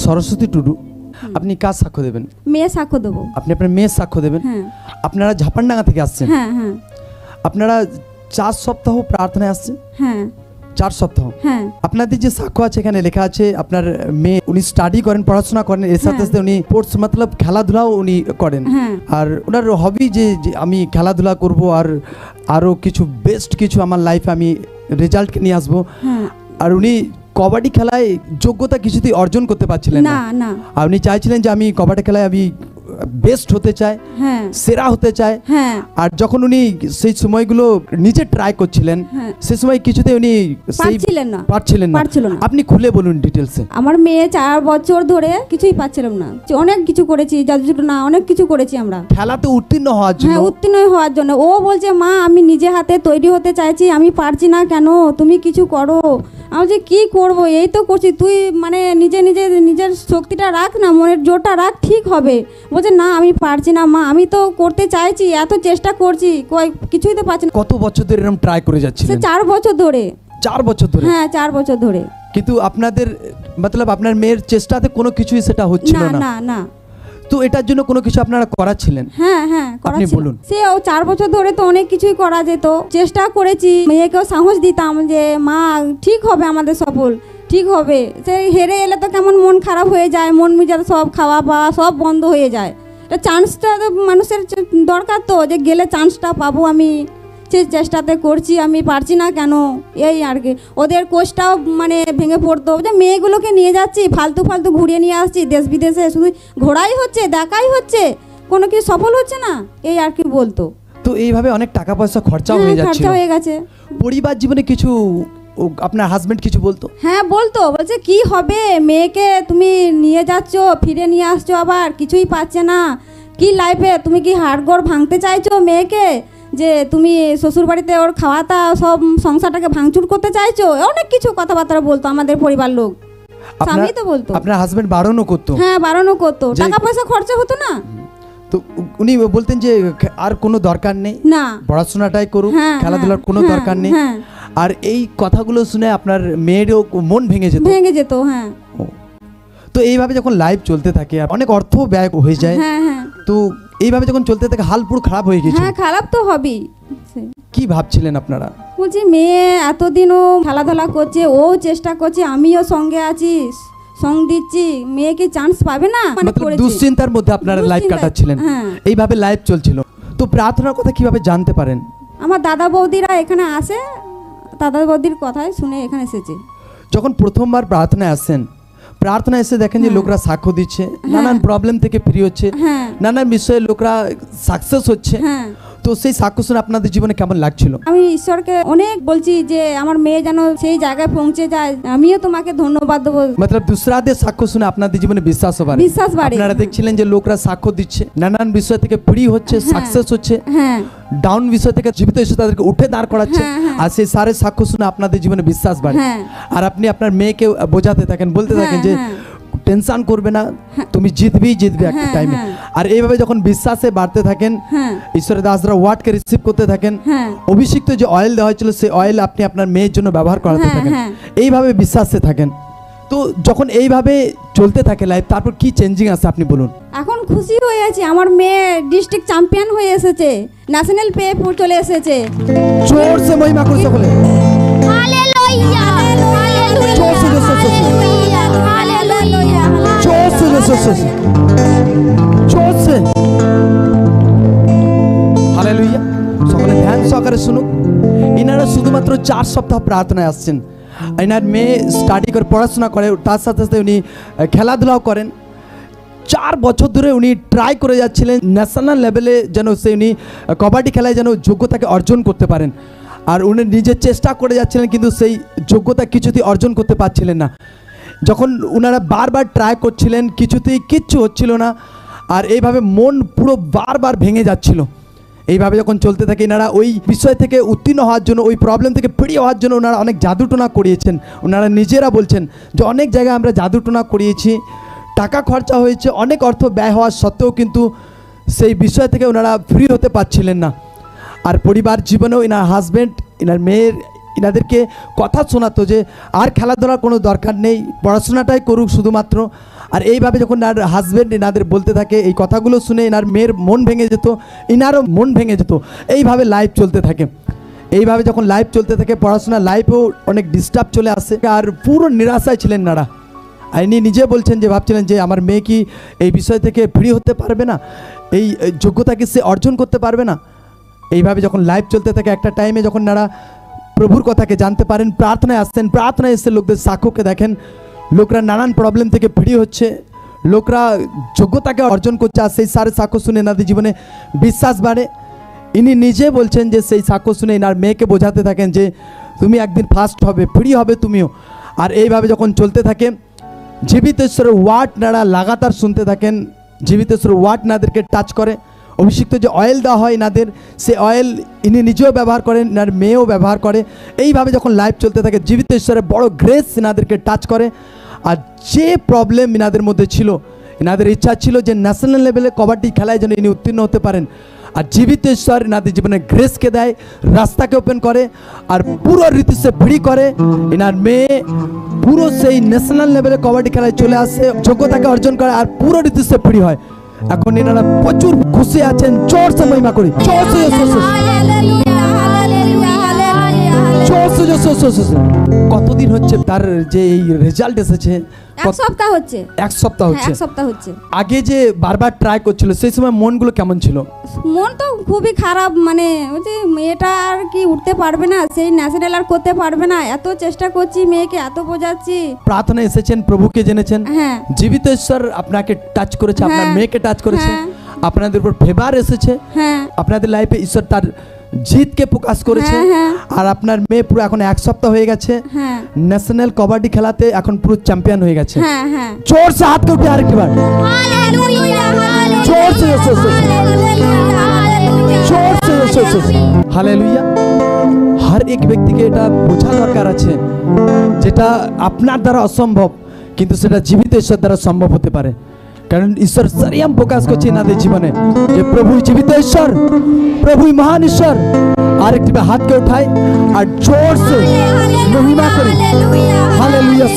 সরস্বতী টুডু, আপনি কার সাক্ষ্য দেবেন? মেয়ে সাক্ষ্য দেবো। আপনি আপনার মেয়ের সাক্ষ্য দেবেন? হ্যাঁ। আপনারা ঝাপানডাঙ্গা থেকে আসছেন? হ্যাঁ হ্যাঁ। আপনারা 4 সপ্তাহ প্রার্থনায় আসছেন? হ্যাঁ 4 সপ্তাহ। হ্যাঁ। আপনাদের যে সাক্ষ্য আছে এখানে লেখা আছে আপনার মেয়ে উনি স্টাডি করেন, পড়াশোনা করেন, এর সাথে সাথে উনি স্পোর্টস মতলব খেলাধুলাও উনি করেন। হ্যাঁ। আর ওনার হবি যে আমি খেলাধুলা করব আর আরও কিছু বেস্ট কিছু আমার লাইফে আমি রেজাল্ট নিয়ে আসবো। হ্যাঁ। আর উনি কবাডি খেলায় যোগ্যতা কিছুতেই অর্জন করতে পারছিলেন না না। আর উনি চাইছিলেন যে আমি কবাডি খেলায় আমি বেস্ট হতে চাই, হ্যাঁ সেরা হতে চায়। হ্যাঁ। আর যখন উনি সেই সময়গুলো নিজে ট্রাই করছিলেন সেই সময় কিছুতে উনি পারছিলেন না। আপনি খুলে বলুন ডিটেলসে। আমার মেয়ে 4 বছর ধরে কিছুই পাচ্ছিলাম না, অনেক কিছু করেছি, জাদু না অনেক কিছু করেছি আমরা খেলাতে উত্তীর্ণ হওয়ার জন্য। হ্যাঁ উত্তীর্ণ হওয়ার জন্য। ও বলছে মা আমি নিজে হাতে তৈরি হতে চাইছি, আমি পারছি না কেন, তুমি কিছু করো। আমি যে কি করব, এই তো করছি, তুই মানে নিজের শক্তিটা রাখ না, মনের জোরটা রাখ, ঠিক হবে। বলছে না আমি পারছি না মা, আমি তো করতে চাইছি, এত চেষ্টা করছি, কিছুই তো পারছি না। কত বছর ধরে এরকম ট্রাই করে যাচ্ছিলেন? 4 বছর ধরে। 4 বছর ধরে? হ্যাঁ 4 বছর ধরে। কিন্তু আপনাদের মতলব আপনার মেয়ের চেষ্টাতে কোনো কিছুই সেটা হচ্ছিল না? না না। তো এটার জন্য কোনো কিছু আপনারা করাচ্ছিলেন? হ্যাঁ হ্যাঁ আপনি বলুন। সে 4 বছর ধরে তো অনেক কিছুই করা যেত, চেষ্টা করেছি, মেয়েকেও সাহস দিতাম যে মা ঠিক হবে, আমাদের সফল ঠিক হবে। সে হেরে এলে তো কেমন মন খারাপ হয়ে যায়, মন মেজাজ সব খাওয়া পাওয়া সব বন্ধ হয়ে যায়। এটা চান্সটা মানুষের দরকার তো, যে গেলে চান্সটা পাবো। আমি সেই চেষ্টাতে করছি, আমি পারছি না কেন, এই আর কি। ওদের কোচটাও মানে ভেঙে পড়তো যে মেয়েগুলোকে নিয়ে যাচ্ছি ফালতু ঘুরিয়ে নিয়ে আসছি দেশ বিদেশে, শুধু ঘোরাই হচ্ছে, দেখাই হচ্ছে, কোনো কিছু সফল হচ্ছে না, এই আর কি বলতো। তো এইভাবে অনেক টাকা পয়সা খরচা হয়ে যাচ্ছে, খরচা হয়ে গেছে। পরিবার জীবনে কিছু আপনার হাজবেন্ড কিছু বলতো? হ্যাঁ বলছে কি হবে, মেয়েকে তুমি নিয়ে যাচ্ছ, ফিরে নিয়ে আসছো, আবার কিছুই পাচ্ছে না, কি লাইফে তুমি কি হাড়গোড় ভাঙতে চাইছো মেয়েকে, যে তুমি শ্বশুরবাড়িতে ওর খাওয়াটা সব সংসারটাকে ভাঙচুর করতে চাইছো, অনেক কিছু কথাবার্তা বলতো আমাদের পরিবার লোক। স্বামী তো বলতো। আপনার হাজবেন্ড বারণও করতো? হ্যাঁ বারণও করতো, টাকা পয়সা খরচা হতো না। তো উনি বলতেন যে আর কোনো দরকার নেই, না পড়াশোনাটাই করুক, খেলাধুলার কোনো দরকার নেই। আর এই কথাগুলো শুনে আপনার মেয়েরও মন ভেঙে যেত? হ্যাঁ। তো এইভাবে যখন লাইভ চলতে থাকে অনেক অর্থ ব্যয় হয়ে যায়, তো এইভাবে যখন চলতে থাকে হাল পুরো খারাপ হয়ে গেছে। হ্যাঁ খারাপ তো হবেই। কি ভাবছিলেন আপনারা? বলছি মেয়ে এতদিনও খেলাধুলা করছে, ও চেষ্টা করছে, আমিও সঙ্গে আছি, সঙ্গ দিচ্ছি, মেয়েকে চান্স পাবে না, মানে দুশ্চিন্তার মধ্যে আপনারা লাইভ কাটাচ্ছিলেন। এইভাবে লাইভ চলছিল। তো প্রার্থনার কথা কিভাবে জানতে পারেন? আমার দাদা বৌদিরা এখানে আসে, দাদা বৌদির কথাই শুনে এখানে এসেছে। যখন প্রথমবার প্রার্থনায় আসেন, প্রার্থনা এসে দেখেন যে লোকরা সাক্ষ্য দিচ্ছে, নানান প্রবলেম থেকে ফ্রি হচ্ছে, নানান বিষয়ে লোকরা সাকসেস হচ্ছে, তো সেই সাক্ষ্য শুনে আপনাদের জীবনে কেমন লাগছিল? আমি ঈশ্বরকে অনেক বলছি যে আমার মেয়ে যেন সেই জায়গায় পৌঁছে যায়, আমিও তোমাকে ধন্যবাদ দেবো। মতলব দুসরাদের সাক্ষ্য শুনে আপনাদের জীবনে বিশ্বাস বাড়ে। আপনারা দেখছিলেন যে লোকরা সাক্ষ্য দিচ্ছে, নানান বিষয় থেকে ফ্রি হচ্ছে, সাকসেস হচ্ছে, ডাউন বিষয় থেকে জীবিত এসে তাদেরকে উঠে দাঁড় করাচ্ছে, আর সেই সারে সাক্ষ্য শুনে আপনাদের জীবনে বিশ্বাস বাড়ে। আর আপনি আপনার মেয়েকে বোঝাতে থাকেন, বলতে থাকেন যে টেনশন করবে না, তুমি জিতবি একটা টাইমে। আর এইভাবে যখন বিশ্বাসে বাড়তে থাকেন, ঈশ্বরের দাসরা ওয়ার্ডকে রিসিভ করতে থাকেন, অভিষিক্ত যে অয়েল দেওয়া হয়েছিল সেই অয়েল আপনি আপনার মেয়ের জন্য ব্যবহার করাতে থাকেন, এইভাবে বিশ্বাসে থাকেন। তো যখন এইভাবে চলতে থাকে লাইফ, তারপর কি চেঞ্জিং আছে আপনি বলুন? এখন খুশি হয়ে আছি, আমার মেয়ে ডিস্ট্রিক্ট চ্যাম্পিয়ন হয়ে এসেছে, ন্যাশনাল পে চলে এসেছে। জোর সে মহিমা করুন সকলে। Hallelujah hallelujah hallelujah hallelujah. সকলে ধ্যান সহকারে শুনুন। ইনারা শুধুমাত্র 4 সপ্তাহ প্রার্থনায় আসছেন। ইনার মেয়ে স্টাডি করে পড়াশোনা করে, তার সাথে সাথে উনি খেলাধুলাও করেন। 4 বছর ধরে উনি ট্রাই করে যাচ্ছিলেন ন্যাশনাল লেভেলে যেন উনি কবাডি খেলায় যেন যোগ্যতাকে অর্জন করতে পারেন। আর উনি নিজের চেষ্টা করে যাচ্ছিলেন, কিন্তু সেই যোগ্যতা কিছুতেই অর্জন করতে পারছিলেন না। যখন ওনারা বারবার ট্রাই করছিলেন, কিছুতেই কিচ্ছু হচ্ছিল না, আর এইভাবে মন পুরো বারবার ভেঙে যাচ্ছিল। এইভাবে যখন চলতে থাকে, এনারা ওই বিষয় থেকে উত্তীর্ণ হওয়ার জন্য, ওই প্রবলেম থেকে বেরিয়ে হওয়ার জন্য ওনারা অনেক জাদুটোনা করিয়েছেন। ওনারা নিজেরা বলছেন যে অনেক জায়গায় আমরা জাদুটোনা করিয়েছি, টাকা খরচা হয়েছে, অনেক অর্থ ব্যয় হওয়ার সত্ত্বেও কিন্তু সেই বিষয় থেকে ওনারা ফ্রি হতে পারছিলেন না। আর পরিবার জীবনেও এনার হাজব্যান্ড, এনার মেয়ের এনাদেরকে কথা শোনাতো যে আর খেলাধুলার কোনো দরকার নেই, পড়াশোনাটাই করুক শুধুমাত্র, আর এইভাবে যখন আর হাজব্যান্ড এনাদের বলতে থাকে, এই কথাগুলো শুনে এনার মেয়ের মন ভেঙে যেত, এনারও মন ভেঙে যেত। এইভাবে লাইফ চলতে থাকে। এইভাবে যখন লাইফ চলতে থাকে, পড়াশোনা লাইফেও অনেক ডিস্টার্ব চলে আসে, আর পুরো নিরাশায় ছিলেন নারা। আর ইনি নিজে বলছেন যে ভাবছিলেন যে আমার মেয়ে কি এই বিষয় থেকে ফ্রি হতে পারবে না, এই যোগ্যতা কি সে অর্জন করতে পারবে না। এইভাবে যখন লাইফ চলতে থাকে, একটা টাইমে যখন নারা প্রভুর কথাকে জানতে পারেন, প্রার্থনায় আসছেন, প্রার্থনায় এসে লোকদের সাক্ষ্যকে দেখেন, লোকরা নানান প্রবলেম থেকে ফ্রি হচ্ছে, লোকরা যোগ্যতাকে অর্জন করছে। আর সেই সারে সাক্ষ্য শুনে এনাদের জীবনে বিশ্বাস বাড়ে। ইনি নিজে বলছেন যে সেই সাক্ষ্য শুনে এনার মেয়েকে বোঝাতে থাকেন যে তুমি একদিন ফার্স্ট হবে, ফ্রি হবে তুমিও। আর এইভাবে যখন চলতে থাকে, জীবিত ঈশ্বরের ওয়ার্ড নারা লাগাতার শুনতে থাকেন। জীবিত ঈশ্বরের ওয়ার্ড নাদেরকে টাচ করে। অভিষিক্ত যে অয়েল দেওয়া হয় নাদের, সে অয়েল ইনি নিজেও ব্যবহার করেন, এনার মেয়েও ব্যবহার করে। এইভাবে যখন লাইফ চলতে থাকে, জীবিত ঈশ্বরের বড় গ্রেস এনাদেরকে টাচ করে। আর যে প্রবলেম এনাদের মধ্যে ছিল, এনাদের ইচ্ছা ছিল যে ন্যাশনাল লেভেলে কবাডি খেলায় যেন ইনি উত্তীর্ণ হতে পারেন। আর জীবিত ঈশ্বর এনাদের জীবনে গ্রেসকে দেয়, রাস্তাকে ওপেন করে, আর পুরো রীতিসে ফ্রি করে। এনার মেয়ে পুরো সেই ন্যাশনাল লেভেলে কবাডি খেলায় চলে আসে, যোগ্যতাকে অর্জন করে, আর পুরো রীতিসে ফ্রি হয়। এখন এনারা প্রচুর খুশি আছেন। জোরসে মহিমা করি, জোরসে কতদিন হচ্ছে তার যে এই রেজাল্ট এসেছে? এক সপ্তাহ হচ্ছে। এক সপ্তাহ হচ্ছে। এক সপ্তাহ হচ্ছে। আগে যে বারবার ট্রাই করছিল, সেই সময় মনগুলো কেমন ছিল? মন তো খুবই খারাপ, মানে যে মেয়েটা আর কি উঠতে পারবে না, সেই ন্যাশনাল আর করতে পারবে না। এত চেষ্টা করছি, মেয়েকে এত বোঝাচ্ছি। প্রার্থনা এসেছেন, প্রভুকে জেনেছেন, হ্যাঁ, জীবিত ঈশ্বর আপনাকে টাচ করেছে, আপনার হ্যাঁ, মেয়েকে টাচ করেছে, হ্যাঁ, আপনাদের উপর ফেভার এসেছে, হ্যাঁ, আপনাদের লাইফে ঈশ্বর তার জিতকে প্রকাশ করেছে। হ্যাঁ, হ্যাঁ। আর আপনার মেয়ে পুরো এখন এক সপ্তাহ হয়ে গেছে, হ্যাঁ, ন্যাশনাল কবাডি খেলাতে এখন পুরো চ্যাম্পিয়ন হয়ে গেছে। হ্যাঁ, হ্যাঁ। জোর से हाथ को उठे আরেকবার, জোর से জোর से हालेलुया। हर एक ব্যক্তিকে এটা বোঝা দরকার আছে, যেটা আপনার দ্বারা অসম্ভব কিন্তু সেটা জীবিত ঈশ্বর দ্বারা সম্ভব হতে পারে। কারণ ঈশ্বর সারিয়াম প্রকাশ করছে এনাদের জীবনে যে প্রভু জীবিত ঈশ্বর, প্রভু মহান ঈশ্বর। আরেকটি হাতকে উঠায় আর জোর से महिमा করে, हालेलुया।